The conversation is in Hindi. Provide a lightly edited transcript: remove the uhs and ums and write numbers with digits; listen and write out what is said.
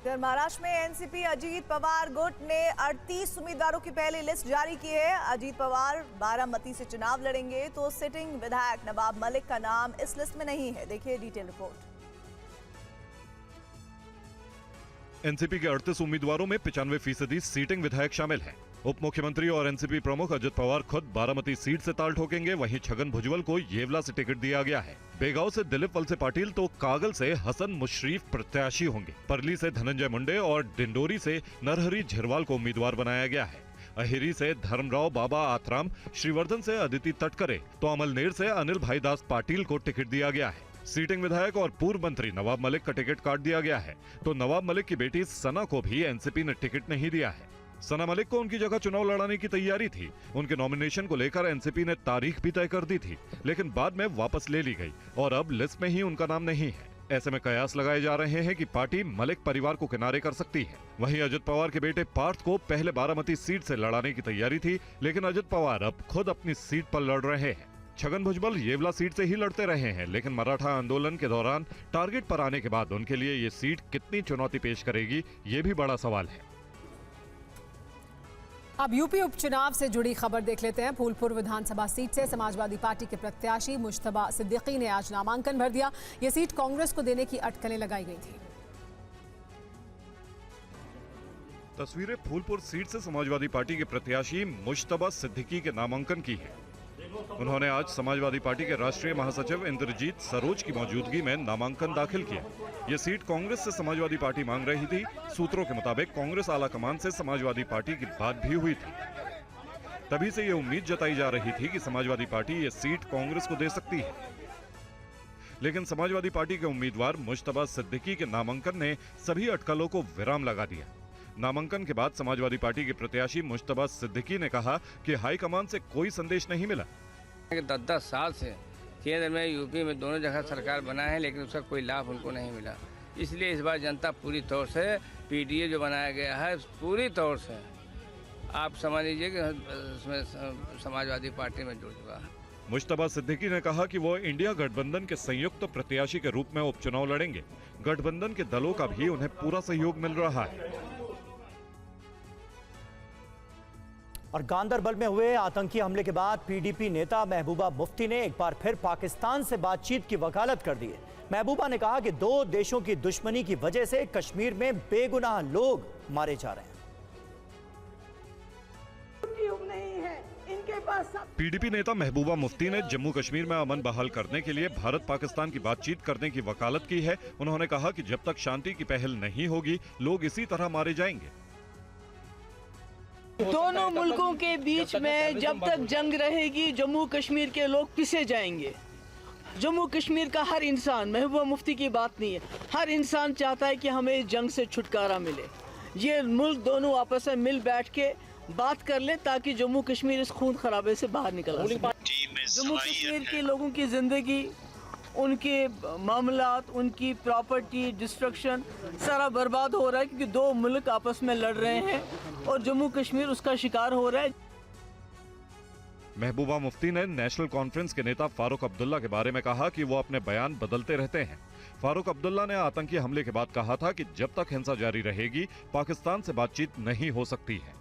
महाराष्ट्र में एनसीपी अजीत पवार गुट ने 38 उम्मीदवारों की पहली लिस्ट जारी की है। अजीत पवार बारामती से चुनाव लड़ेंगे तो सिटिंग विधायक नवाब मलिक का नाम इस लिस्ट में नहीं है। देखिए डिटेल रिपोर्ट। एनसीपी के 38 उम्मीदवारों में 95% सीटिंग विधायक शामिल हैं। उप मुख्यमंत्री और एनसीपी प्रमुख अजित पवार खुद बारामती सीट से ताल ठोकेंगे। वहीं छगन भुजबल को येवला से टिकट दिया गया है। बेगांव से दिलीप वलसे पाटिल तो कागल से हसन मुशरीफ प्रत्याशी होंगे। परली से धनंजय मुंडे और डिंडोरी से नरहरी झिरवाल को उम्मीदवार बनाया गया है। अहिरी से धर्मराव बाबा आतराम, श्रीवर्धन से अदिति तटकरे तो अमलनेर से अनिल भाईदास पाटिल को टिकट दिया गया है। सीटिंग विधायक और पूर्व मंत्री नवाब मलिक का टिकट काट दिया गया है तो नवाब मलिक की बेटी सना को भी एनसीपी ने टिकट नहीं दिया है। सना मलिक को उनकी जगह चुनाव लड़ाने की तैयारी थी। उनके नॉमिनेशन को लेकर एनसीपी ने तारीख भी तय कर दी थी, लेकिन बाद में वापस ले ली गई और अब लिस्ट में ही उनका नाम नहीं है। ऐसे में कयास लगाए जा रहे हैं कि पार्टी मलिक परिवार को किनारे कर सकती है। वहीं अजित पवार के बेटे पार्थ को पहले बारामती सीट से लड़ाने की तैयारी थी, लेकिन अजित पवार अब खुद अपनी सीट पर लड़ रहे हैं। छगन भुजबल येवला सीट से ही लड़ते रहे हैं, लेकिन मराठा आंदोलन के दौरान टारगेट पर आने के बाद उनके लिए ये सीट कितनी चुनौती पेश करेगी, ये भी बड़ा सवाल है। अब यूपी उपचुनाव से जुड़ी खबर देख लेते हैं। फूलपुर विधानसभा सीट से समाजवादी पार्टी के प्रत्याशी मुश्तबा सिद्दीकी ने आज नामांकन भर दिया। ये सीट कांग्रेस को देने की अटकलें लगाई गई थी। तस्वीरें फूलपुर सीट से समाजवादी पार्टी के प्रत्याशी मुश्तबा सिद्दीकी के नामांकन की है। उन्होंने आज समाजवादी पार्टी के राष्ट्रीय महासचिव इंद्रजीत सरोज की मौजूदगी में नामांकन दाखिल किया। ये सीट कांग्रेस से समाजवादी पार्टी मांग रही थी। सूत्रों के मुताबिक कांग्रेस आलाकमान से समाजवादी पार्टी की बात भी हुई थी। तभी से ये उम्मीद जताई जा रही थी कि समाजवादी पार्टी ये सीट कांग्रेस को दे सकती है, लेकिन समाजवादी पार्टी के उम्मीदवार मुश्तबा सिद्दीकी के नामांकन ने सभी अटकलों को विराम लगा दिया। नामांकन के बाद समाजवादी पार्टी के प्रत्याशी मुश्तबा सिद्दीकी ने कहा कि हाईकमान से कोई संदेश नहीं मिला। 10 साल से केंद्र में यूपी में दोनों जगह सरकार बना है, लेकिन उसका कोई लाभ उनको नहीं मिला। इसलिए इस बार जनता पूरी तौर से पीडीए जो बनाया गया है पूरी तौर से आप समझ लीजिए कि उसमें समाजवादी पार्टी में जुड़ चुका है। मुश्तबा सिद्दीकी ने कहा कि वो इंडिया गठबंधन के संयुक्त प्रत्याशी के रूप में उपचुनाव लड़ेंगे। गठबंधन के दलों का भी उन्हें पूरा सहयोग मिल रहा है। और गांदरबल में हुए आतंकी हमले के बाद पीडीपी नेता महबूबा मुफ्ती ने एक बार फिर पाकिस्तान से बातचीत की वकालत कर दी है। महबूबा ने कहा कि दो देशों की दुश्मनी की वजह से कश्मीर में बेगुनाह लोग मारे जा रहे हैं। नहीं है इनके पास। पीडीपी नेता महबूबा मुफ्ती ने जम्मू कश्मीर में अमन बहाल करने के लिए भारत पाकिस्तान की बातचीत करने की वकालत की है। उन्होंने कहा कि जब तक शांति की पहल नहीं होगी, लोग इसी तरह मारे जाएंगे। दोनों मुल्कों के बीच में जब तक जंग रहेगी, जम्मू कश्मीर के लोग पिसे जाएंगे। जम्मू कश्मीर का हर इंसान, महबूबा मुफ्ती की बात नहीं है, हर इंसान चाहता है कि हमें इस जंग से छुटकारा मिले। ये मुल्क दोनों आपस में मिल बैठ के बात कर ले ताकि जम्मू कश्मीर इस खून खराबे से बाहर निकल सके। जम्मू कश्मीर के लोगों की जिंदगी, उनके मामलात, उनकी प्रॉपर्टी डिस्ट्रक्शन सारा बर्बाद हो रहा है, क्योंकि दो मुल्क आपस में लड़ रहे हैं और जम्मू कश्मीर उसका शिकार हो रहा है। महबूबा मुफ्ती ने नेशनल कॉन्फ्रेंस के नेता फारूक अब्दुल्ला के बारे में कहा कि वो अपने बयान बदलते रहते हैं। फारूक अब्दुल्ला ने आतंकी हमले के बाद कहा था कि जब तक हिंसा जारी रहेगी, पाकिस्तान से बातचीत नहीं हो सकती है।